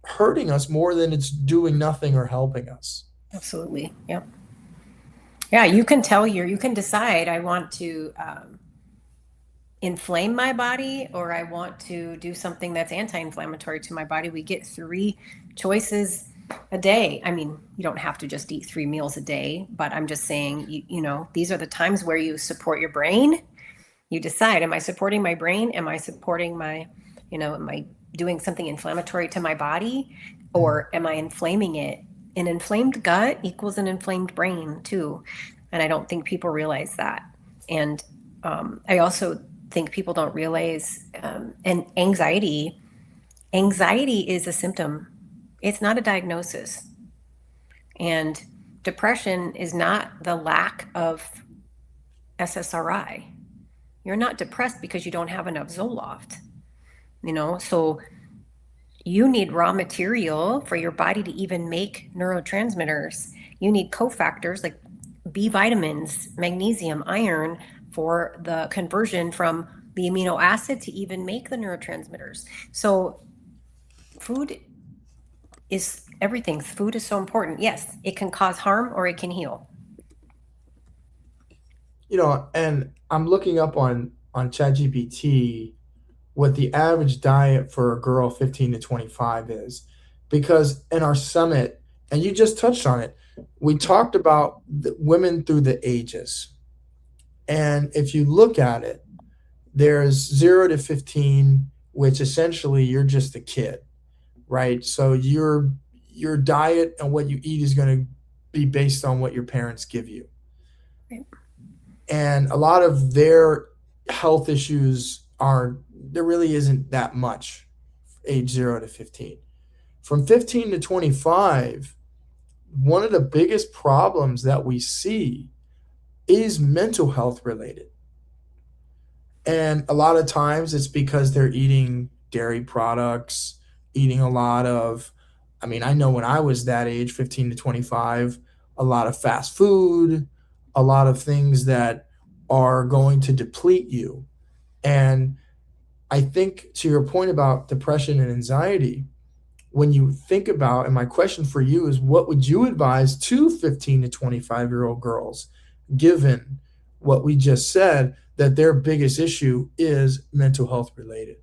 hurting us more than it's doing nothing or helping us. Absolutely. Yep. Yeah, you can you can decide, I want to inflame my body or I want to do something that's anti-inflammatory to my body. We get three choices a day. I mean, you don't have to just eat 3 meals a day, but I'm just saying, these are the times where you support your brain. You decide, am I supporting my brain? Am I supporting am I doing something inflammatory to my body, Mm. or am I inflaming it? An inflamed gut equals an inflamed brain too. And I don't think people realize that. And I also think people don't realize, and anxiety is a symptom. It's not a diagnosis. And depression is not the lack of SSRI. You're not depressed because you don't have enough Zoloft. So you need raw material for your body to even make neurotransmitters. You need cofactors like B vitamins, magnesium, iron for the conversion from the amino acid to even make the neurotransmitters. So food is everything. Food is so important. Yes, it can cause harm or it can heal. And I'm looking up on ChatGPT what the average diet for a girl 15 to 25 is, because in our summit, and you just touched on it, we talked about the women through the ages. And if you look at it, there's 0 to 15, which essentially you're just a kid, right? So your diet and what you eat is going to be based on what your parents give you. Right. And a lot of their health issues are, there really isn't that much age 0 to 15. From 15 to 25, one of the biggest problems that we see is mental health related. And a lot of times it's because they're eating dairy products, eating a lot of, I mean, I know when I was that age, 15 to 25, a lot of fast food, a lot of things that are going to deplete you. And I think to your point about depression and anxiety, when you think about, and my question for you is, what would you advise to 15 to 25-year-old girls, given what we just said, that their biggest issue is mental health related?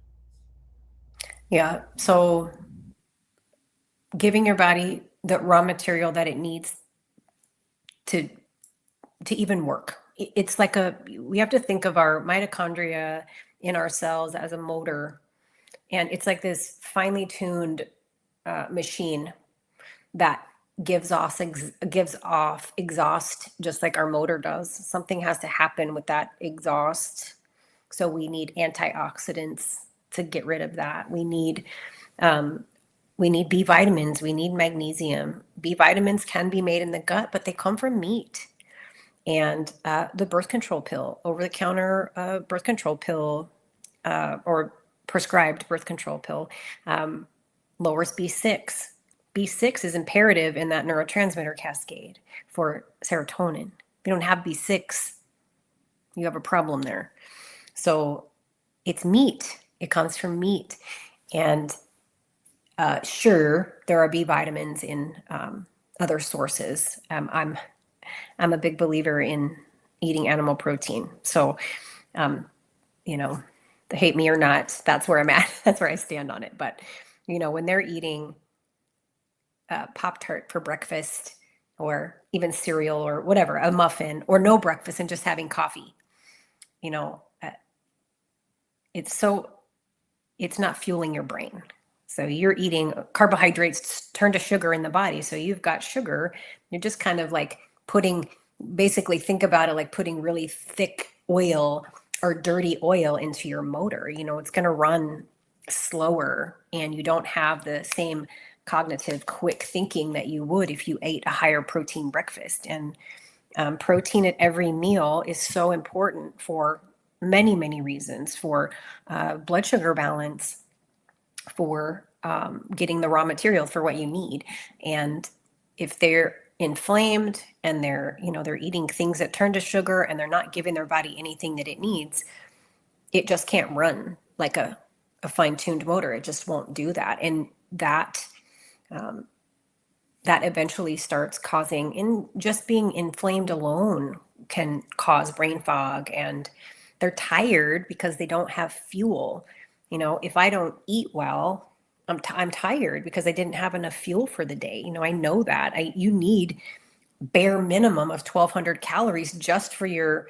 Yeah. So giving your body the raw material that it needs to even work. It's like we have to think of our mitochondria in our cells as a motor, and it's like this finely tuned machine that gives off exhaust just like our motor does. Something has to happen with that exhaust, so we need antioxidants to get rid of that. Um, we need B vitamins. We need magnesium. B vitamins can be made in the gut, but they come from meat. And the birth control pill, over the counter birth control pill, or prescribed birth control pill, lowers B6. B6 is imperative in that neurotransmitter cascade for serotonin. If you don't have B6, you have a problem there. So it's meat. It comes from meat. And sure, there are B vitamins in other sources. I'm a big believer in eating animal protein. So, you know, hate me or not, that's where I'm at. That's where I stand on it. But, when they're eating Pop-Tart for breakfast, or even cereal or whatever, a muffin, or no breakfast and just having coffee, you know, uh, it's not fueling your brain. So you're eating carbohydrates turn to sugar in the body. So you've got sugar. You're just kind of like basically think about it like putting really thick oil or dirty oil into your motor. It's going to run slower, and you don't have the same cognitive quick thinking that you would if you ate a higher protein breakfast. And protein at every meal is so important for many, many reasons, for blood sugar balance, for getting the raw materials for what you need. And if they're inflamed and they're eating things that turn to sugar and they're not giving their body anything that it needs, it just can't run like a fine-tuned motor. It just won't do that. And that eventually starts causing, just being inflamed alone can cause brain fog, and they're tired because they don't have fuel. If I don't eat well, I'm tired because I didn't have enough fuel for the day. I know that you need bare minimum of 1,200 calories just for your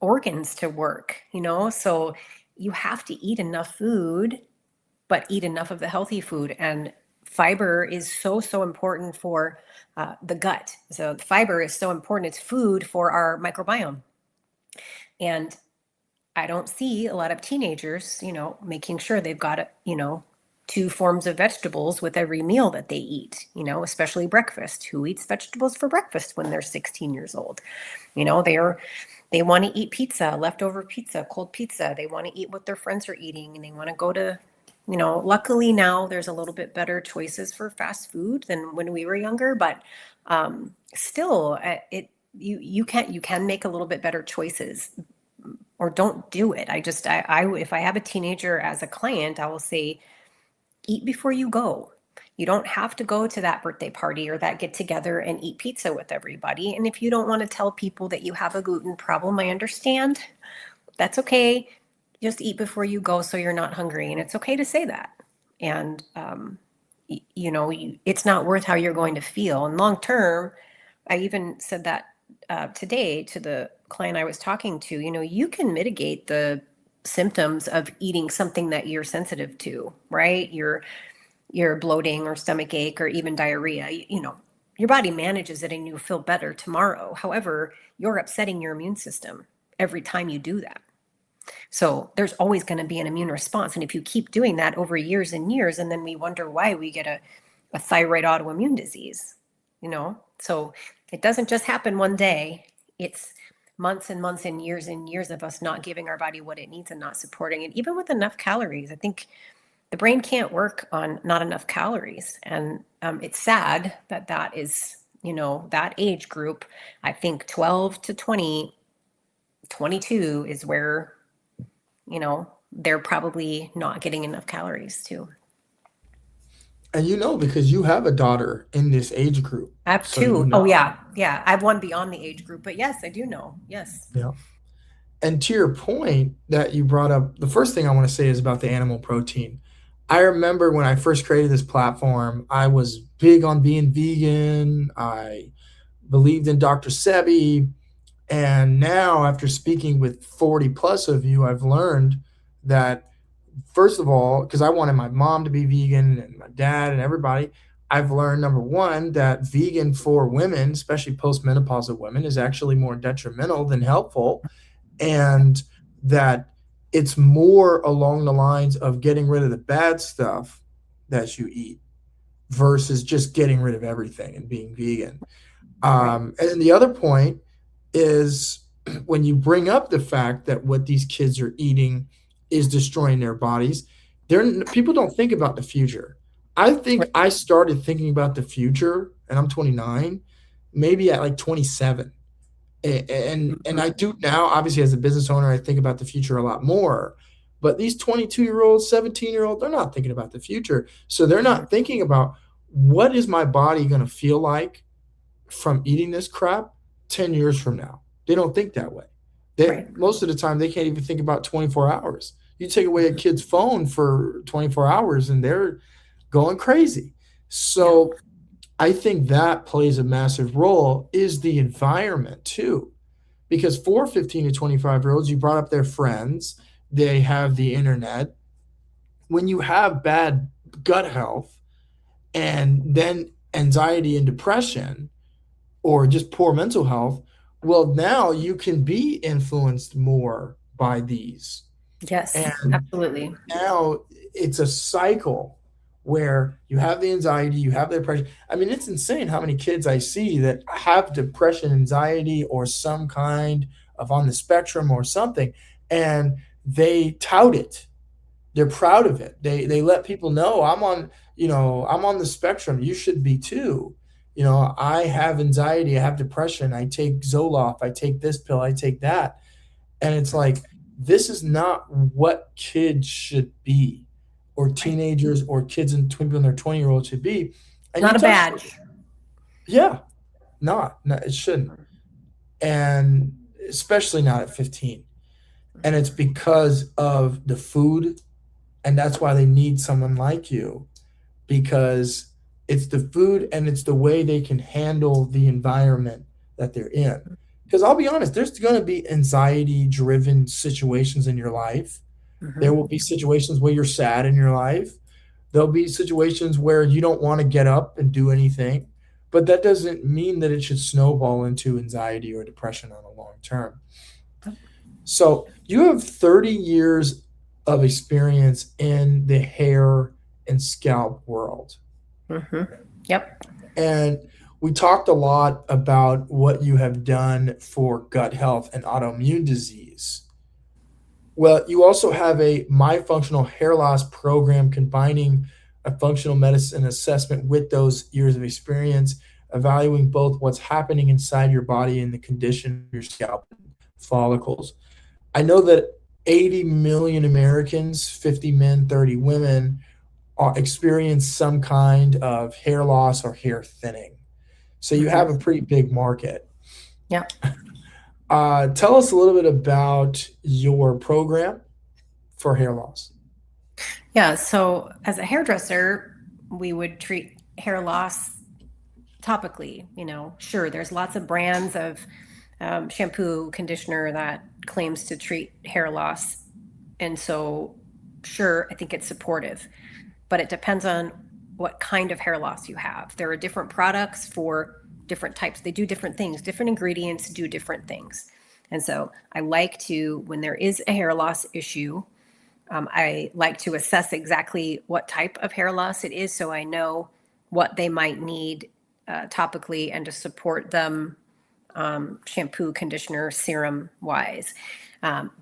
organs to work, so you have to eat enough food, but eat enough of the healthy food. And fiber is so important for the gut. So fiber is so important. It's food for our microbiome. And I don't see a lot of teenagers, making sure they've got, 2 forms of vegetables with every meal that they eat, especially breakfast. Who eats vegetables for breakfast when they're 16 years old? They want to eat pizza, leftover pizza, cold pizza. They want to eat what their friends are eating, and they want to go to, luckily now there's a little bit better choices for fast food than when we were younger, but still you can make a little bit better choices, or don't do it. If I have a teenager as a client, I will say, eat before you go. You don't have to go to that birthday party or that get together and eat pizza with everybody. And if you don't want to tell people that you have a gluten problem, I understand. That's okay. Just eat before you go so you're not hungry. And it's okay to say that. And, it's not worth how you're going to feel. And long term, I even said that today to the client I was talking to, you can mitigate the symptoms of eating something that you're sensitive to, right? Your bloating or stomach ache or even diarrhea, your body manages it and you feel better tomorrow. However, you're upsetting your immune system every time you do that. So there's always going to be an immune response. And if you keep doing that over years and years, and then we wonder why we get a thyroid autoimmune disease, so it doesn't just happen one day. It's months and months and years of us not giving our body what it needs and not supporting it, even with enough calories. I think the brain can't work on not enough calories. And it's sad that is, that age group, I think 12 to 20, 22 is where, they're probably not getting enough calories too. And because you have a daughter in this age group. I have 2. Oh, yeah. Yeah. I have one beyond the age group, but yes, I do know. Yes. Yeah. And to your point that you brought up, the first thing I want to say is about the animal protein. I remember when I first created this platform, I was big on being vegan. I believed in Dr. Sebi. And now, after speaking with 40 plus of you, I've learned that, first of all, because I wanted my mom to be vegan and my dad and everybody, I've learned, number one, that vegan for women, especially postmenopausal women, is actually more detrimental than helpful. And that it's more along the lines of getting rid of the bad stuff that you eat versus just getting rid of everything and being vegan. And then the other point is, when you bring up the fact that what these kids are eating is destroying their bodies, People don't think about the future. I think I started thinking about the future, and I'm 29, maybe at like 27. And I do now, obviously, as a business owner, I think about the future a lot more. But these 22-year-olds, 17-year-old, they're not thinking about the future. So they're not thinking about, what is my body going to feel like from eating this crap 10 years from now? They don't think that way. Right. Most of the time, they can't even think about 24 hours. You take away a kid's phone for 24 hours and they're going crazy. Yeah. So I think that plays a massive role, is the environment too. Because for 15 to 25-year-olds, you brought up their friends, they have the internet. When you have bad gut health and then anxiety and depression, or just poor mental health, well, now you can be influenced more by these. Yes, And absolutely. now it's a cycle where you have the anxiety, you have the depression. I mean, it's insane how many kids I see that have depression, anxiety, or some kind of on the spectrum or something, and they tout it. They're proud of it. They let people know, I'm on the spectrum. You should be too. I have anxiety, I have depression, I take Zoloft, I take this pill, I take that. And it's like, this is not what kids should be, or teenagers, or kids in people in their 20-year-old should be. And you Not a touched it. badge. Yeah, it shouldn't. And especially not at 15. And it's because of the food, and that's why they need someone like you, because it's the food and it's the way they can handle the environment that they're in. Because I'll be honest, there's going to be anxiety driven situations in your life. There will be situations where you're sad in your life. There'll be situations where you don't want to get up and do anything. But that doesn't mean that it should snowball into anxiety or depression on a long term. So you have 30 years of experience in the hair and scalp world. Yep. And we talked a lot about what you have done for gut health and autoimmune disease. Well, you also have a My Functional Hair Loss program combining a functional medicine assessment with those years of experience, evaluating both what's happening inside your body and the condition of your scalp follicles. I know that 80 million Americans, 50 men, 30 women, experience some kind of hair loss or hair thinning. So you have a pretty big market. Yeah. Tell us a little bit about your program for hair loss. Yeah. So as a hairdresser, we would treat hair loss topically. Sure, there's lots of brands of shampoo, conditioner that claims to treat hair loss. And so, sure, I think it's supportive, but it depends on what kind of hair loss you have. There are different products for different types. They do different things, different ingredients do different things. And so I like to, when there is a hair loss issue, I like to assess exactly what type of hair loss it is, so I know what they might need topically and to support them shampoo, conditioner, serum wise.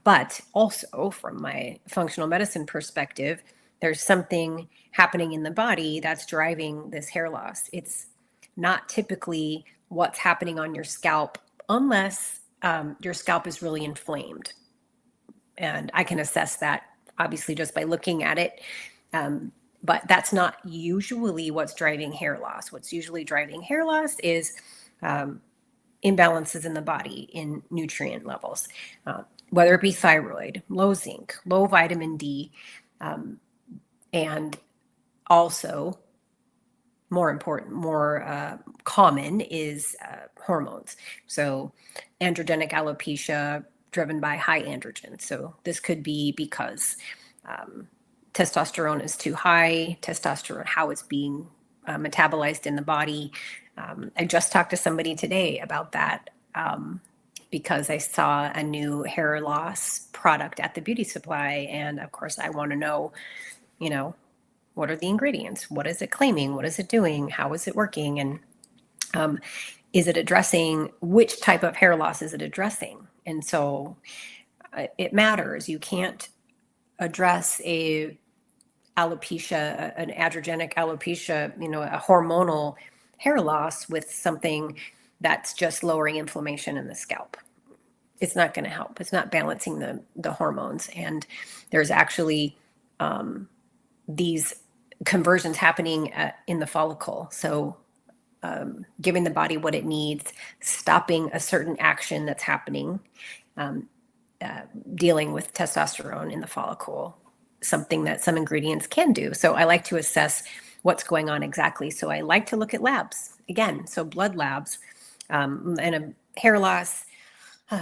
But also from my functional medicine perspective, there's something happening in the body that's driving this hair loss. It's not typically what's happening on your scalp unless your scalp is really inflamed. And I can assess that obviously just by looking at it. But that's not usually what's driving hair loss. What's usually driving hair loss is imbalances in the body in nutrient levels, whether it be thyroid, low zinc, low vitamin D, and also more common is hormones. So androgenic alopecia driven by high androgen. So this could be because testosterone is too high, how it's being metabolized in the body. I just talked to somebody today about that because I saw a new hair loss product at the beauty supply. And of course, I want to know, what are the ingredients? What is it claiming? What is it doing? How is it working? And is it addressing, which type of hair loss is it addressing? And so it matters. You can't address a alopecia, an androgenic alopecia, a hormonal hair loss with something that's just lowering inflammation in the scalp. It's not going to help. It's not balancing the hormones. And there's actually these conversions happening in the follicle. So giving the body what it needs, stopping a certain action that's happening, dealing with testosterone in the follicle, something that some ingredients can do. So I like to assess what's going on exactly. So I like to look at labs again. So blood labs and a hair loss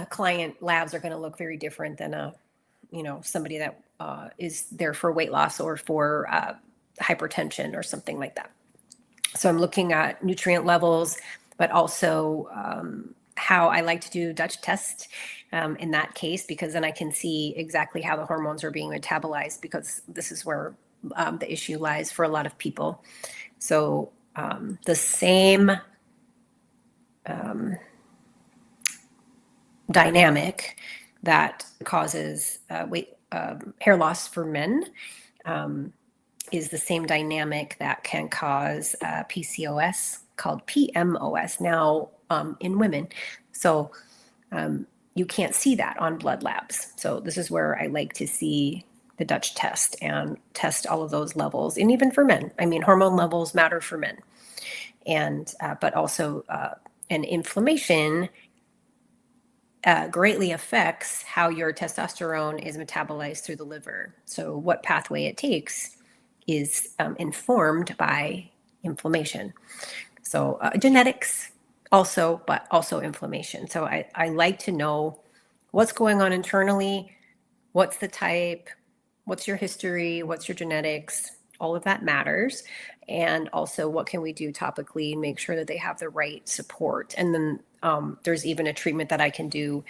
client labs are going to look very different than somebody that is there for weight loss or for hypertension or something like that. So I'm looking at nutrient levels, but also how I like to do Dutch test in that case, because then I can see exactly how the hormones are being metabolized, because this is where the issue lies for a lot of people. So the same dynamic that causes hair loss for men is the same dynamic that can cause PCOS, called PMOS now in women. So you can't see that on blood labs. So this is where I like to see the Dutch test and test all of those levels. And even for men, I mean, hormone levels matter for men. And but also an inflammation greatly affects how your testosterone is metabolized through the liver. So what pathway it takes is informed by inflammation. So genetics also, but also inflammation. So I like to know what's going on internally, what's the type, what's your history, what's your genetics, all of that matters. And also what can we do topically and make sure that they have the right support. And then there's even a treatment that I can do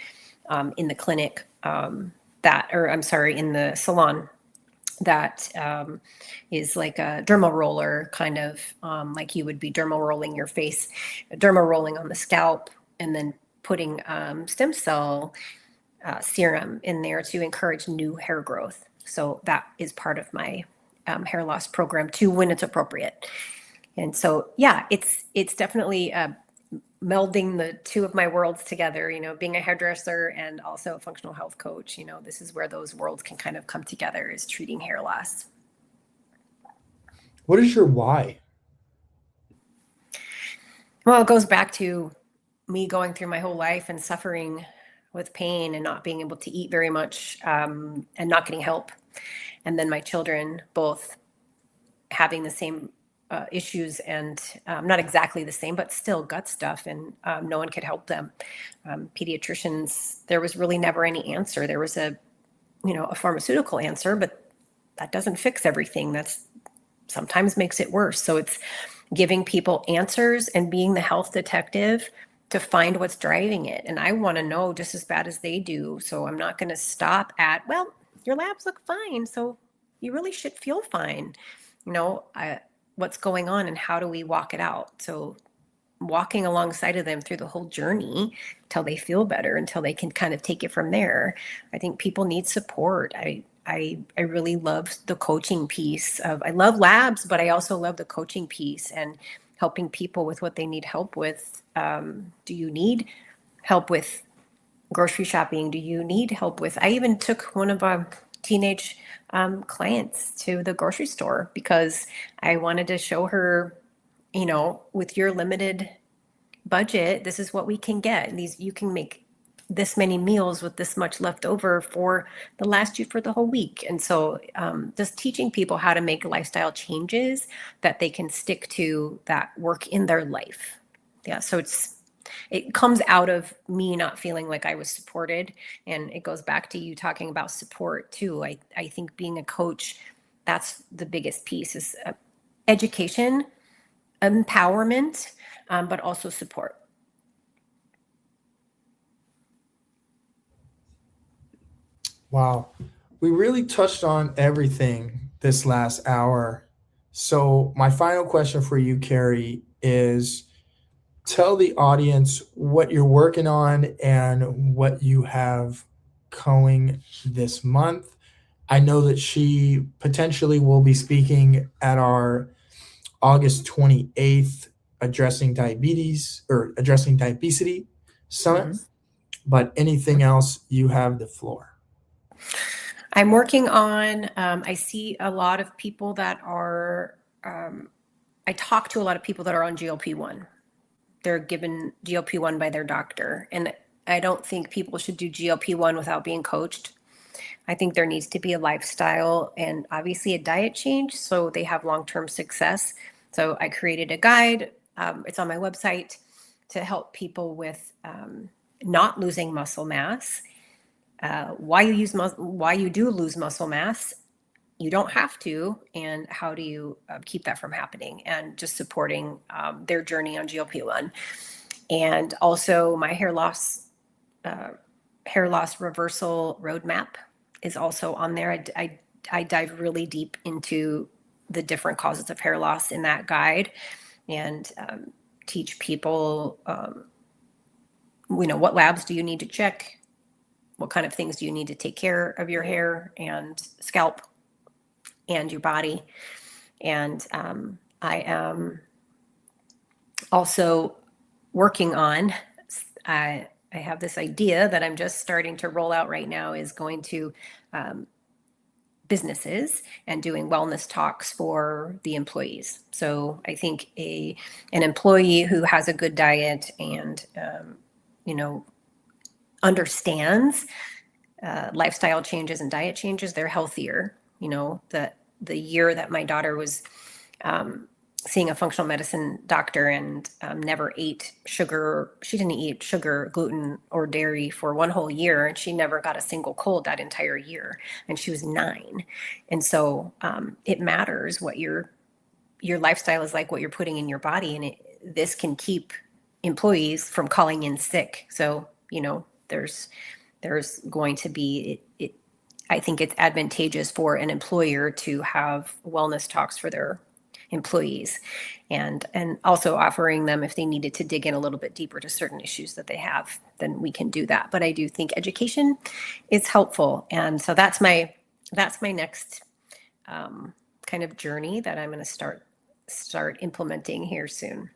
in the clinic in the salon that is like a dermal roller, kind of like you would be dermal rolling your face, dermal rolling on the scalp, and then putting stem cell serum in there to encourage new hair growth. So that is part of my hair loss program too, when it's appropriate. And so, yeah, it's definitely melding the two of my worlds together, being a hairdresser and also a functional health coach. This is where those worlds can kind of come together, is treating hair loss. What is your why? Well, it goes back to me going through my whole life and suffering with pain and not being able to eat very much and not getting help. And then my children both having the same issues, and not exactly the same, but still gut stuff, and no one could help them. Pediatricians, there was really never any answer. There was a pharmaceutical answer, but that doesn't fix everything. That's sometimes makes it worse. So it's giving people answers and being the health detective to find what's driving it. And I want to know just as bad as they do. So I'm not going to stop at, well, your labs look fine, so you really should feel fine. What's going on and how do we walk it out? So walking alongside of them through the whole journey till they feel better, until they can kind of take it from there. I think people need support. I really love the coaching piece I love labs, but I also love the coaching piece and helping people with what they need help with. Do you need help with grocery shopping? Do you need help with, I even took one of our teenage clients to the grocery store because I wanted to show her, with your limited budget, this is what we can get. You can make this many meals with this much left over for the last you for the whole week. And so just teaching people how to make lifestyle changes that they can stick to, that work in their life. Yeah. So it comes out of me not feeling like I was supported. And it goes back to you talking about support too. I think being a coach, that's the biggest piece, is education, empowerment, but also support. Wow. We really touched on everything this last hour. So my final question for you, Carrie, is tell the audience what you're working on and what you have going this month. I know that she potentially will be speaking at our August 28th addressing diabetes summit. Mhm. But anything else, you have the floor. I'm working on, I see a lot of people that are, I talk to a lot of people that are on GLP-1. They're given GLP-1 by their doctor. And I don't think people should do GLP-1 without being coached. I think there needs to be a lifestyle and obviously a diet change so they have long-term success. So I created a guide. It's on my website to help people with not losing muscle mass. Why you do lose muscle mass, you don't have to, and how do you keep that from happening, and just supporting their journey on GLP-1. And also my hair loss reversal roadmap is also on there. I dive really deep into the different causes of hair loss in that guide, and teach people, what labs do you need to check? What kind of things do you need to take care of your hair and scalp and your body? And I am also working on, I have this idea that I'm just starting to roll out right now, is going to businesses and doing wellness talks for the employees. So I think an employee who has a good diet and understands lifestyle changes and diet changes, they're healthier. The year that my daughter was seeing a functional medicine doctor and never ate sugar. She didn't eat sugar, gluten, or dairy for one whole year, and she never got a single cold that entire year. And she was 9. And so it matters what your lifestyle is like, what you're putting in your body, and this can keep employees from calling in sick. So there's going to be it. I think it's advantageous for an employer to have wellness talks for their employees, and also offering them, if they needed to dig in a little bit deeper to certain issues that they have, then we can do that. But I do think education is helpful, and so that's my next kind of journey that I'm going to start implementing here soon.